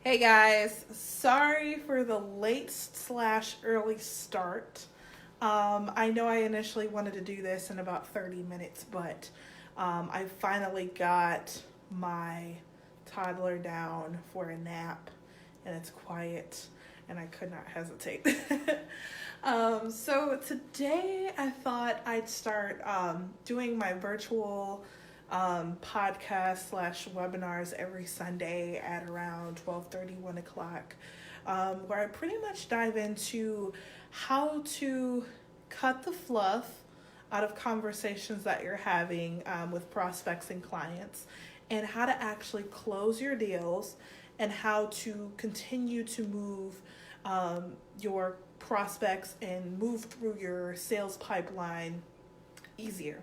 Hey guys, sorry for the late slash early start. I know I initially wanted to do this in about 30 minutes, but I finally got my toddler down for a nap and it's quiet and I could not hesitate. So today I thought I'd start doing my virtual podcast slash webinars every Sunday at around 12:30, 1 o'clock, where I pretty much dive into how to cut the fluff out of conversations that you're having with prospects and clients, and how to actually close your deals, and how to continue to move your prospects and move through your sales pipeline easier.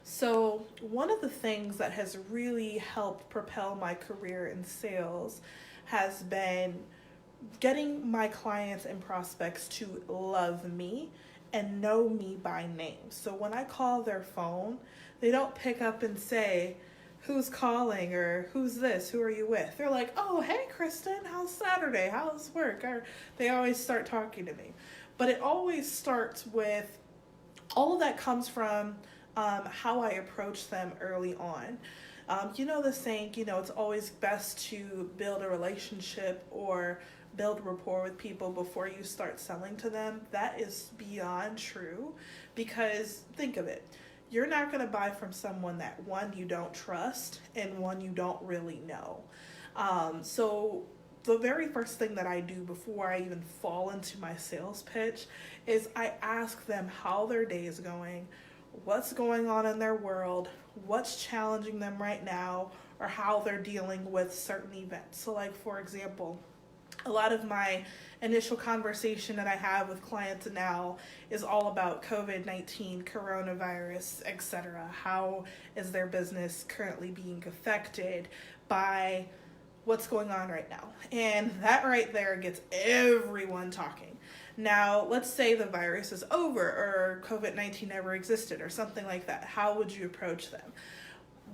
So, one of the things that has really helped propel my career in sales has been getting my clients and prospects to love me and know me by name. So, when I call their phone, they don't pick up and say, "Who's calling?" or "Who's this? Who are you with?" They're like, "Oh, hey, Kristen, how's Saturday? How's work?" Or they always start talking to me. But it always starts with all of that comes from how I approach them early on. You know the saying, it's always best to build a relationship or build rapport with people before you start selling to them. That is beyond true, because think of it. You're not going to buy from someone that, one, you don't trust, and one, you don't really know. So the very first thing that I do before I even fall into my sales pitch is I ask them how their day is going, what's going on in their world, what's challenging them right now, or how they're dealing with certain events. So, like, for example, a lot of my initial conversation that I have with clients now is all about COVID-19, coronavirus, etc. How is their business currently being affected by what's going on right now? And that right there gets everyone talking. Now, let's say the virus is over or COVID-19 never existed or something like that. How would you approach them?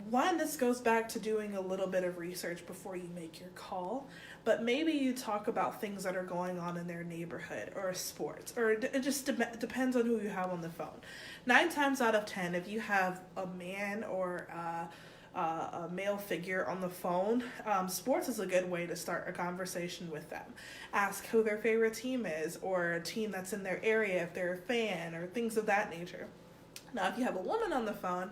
One, this goes back to doing a little bit of research before you make your call, but maybe you talk about things that are going on in their neighborhood or sports, or it just depends on who you have on the phone. 9 times out of 10, if you have a man or a male figure on the phone, sports is a good way to start a conversation with them. Ask who their favorite team is, or a team that's in their area if they're a fan, or things of that nature. Now, if you have a woman on the phone,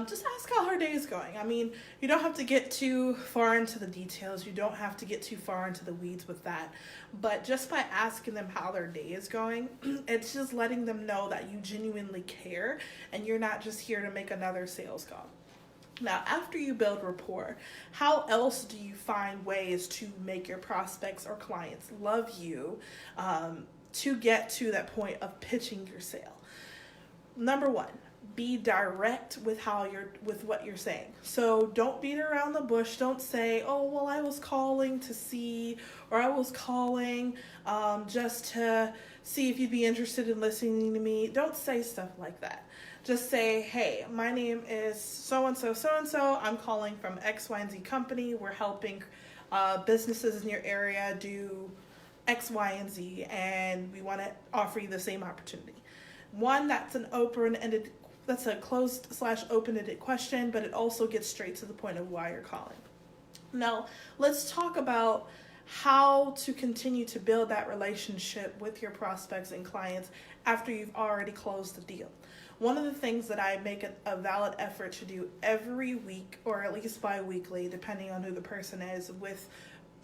just ask how her day is going. I mean, you don't have to get too far into the details. You don't have to get too far into the weeds with that. But just by asking them how their day is going, it's just letting them know that you genuinely care and you're not just here to make another sales call. Now, after you build rapport, how else do you find ways to make your prospects or clients love you to get to that point of pitching your sale? Number one, be direct with what you're saying. So don't beat around the bush. Don't say, "Oh, well, I was calling to see," or "I was calling just to see if you'd be interested in listening to me." Don't say stuff like that. Just say, "Hey, my name is so-and-so, so-and-so. I'm calling from X, Y, and Z company. We're helping businesses in your area do X, Y, and Z, and we want to offer you the same opportunity." One, that's a closed slash open-ended question, but it also gets straight to the point of why you're calling. Now, let's talk about how to continue to build that relationship with your prospects and clients after you've already closed the deal. One of the things that I make a valid effort to do every week, or at least bi-weekly, depending on who the person is, with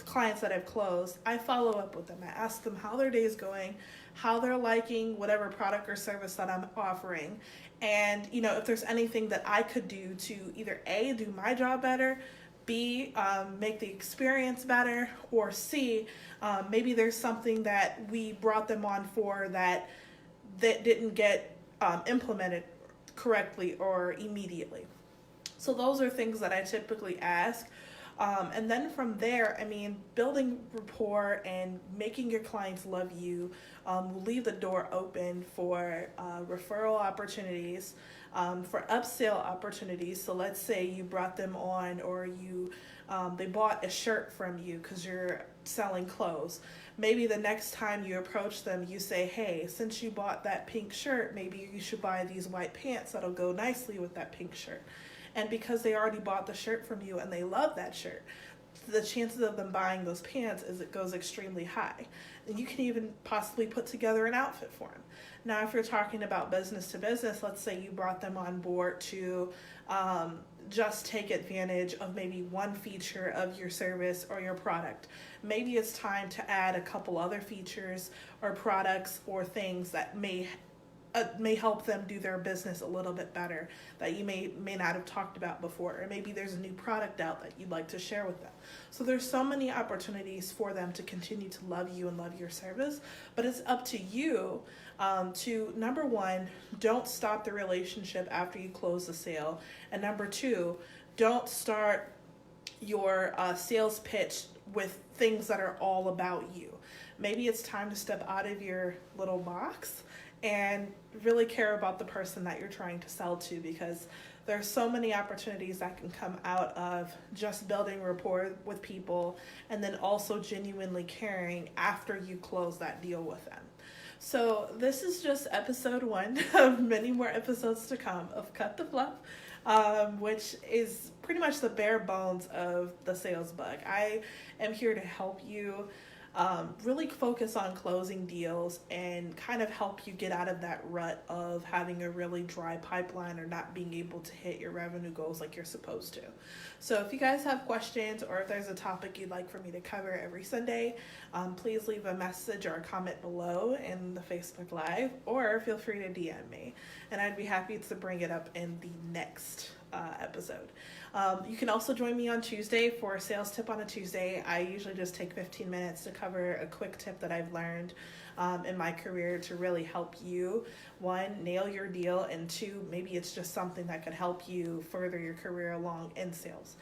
clients that I've closed, I follow up with them. I ask them how their day is going, how they're liking whatever product or service that I'm offering, and if there's anything that I could do to either A, do my job better, B, make the experience better, or C, maybe there's something that we brought them on for that didn't get implemented correctly or immediately. So those are things that I typically ask. And then from there, building rapport and making your clients love you will leave the door open for referral opportunities, for upsell opportunities. So let's say you brought them on, or you They bought a shirt from you because you're selling clothes. Maybe the next time you approach them, you say, hey, since you bought that pink shirt, maybe you should buy these white pants that'll go nicely with that pink shirt. And because they already bought the shirt from you and they love that shirt, the chances of them buying those pants is it goes extremely high. And you can even possibly put together an outfit for them. Now, if you're talking about business to business, let's say you brought them on board to just take advantage of maybe one feature of your service or your product. Maybe it's time to add a couple other features or products or things that may help them do their business a little bit better that you may not have talked about before, or maybe there's a new product out that you'd like to share with them. So there's so many opportunities for them to continue to love you and love your service, but it's up to you to, number one, don't stop the relationship after you close the sale, and number two, don't start your sales pitch with things that are all about you. Maybe it's time to step out of your little box and really care about the person that you're trying to sell to, because there's so many opportunities that can come out of just building rapport with people and then also genuinely caring after you close that deal with them. So this is just episode 1 of many more episodes to come of Cut the Fluff, which is pretty much the bare bones of the sales bug. I am here to help you really focus on closing deals and kind of help you get out of that rut of having a really dry pipeline or not being able to hit your revenue goals like you're supposed to. So if you guys have questions or if there's a topic you'd like for me to cover every Sunday, please leave a message or a comment below in the Facebook Live, or feel free to DM me, and I'd be happy to bring it up in the next episode. You can also join me on Tuesday for a sales tip on a Tuesday. I usually just take 15 minutes to cover a quick tip that I've learned in my career to really help you, one, nail your deal, and two, maybe it's just something that could help you further your career along in sales.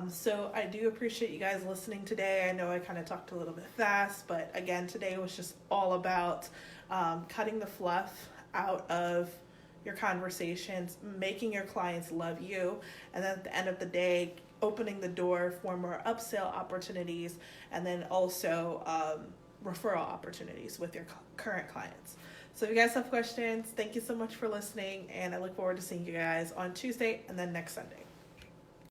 So I do appreciate you guys listening today. I know I kind of talked a little bit fast, but again, today was just all about cutting the fluff out of your conversations, making your clients love you, and then at the end of the day, opening the door for more upsell opportunities, and then also referral opportunities with your current clients. So if you guys have questions, thank you so much for listening, and I look forward to seeing you guys on Tuesday and then next Sunday.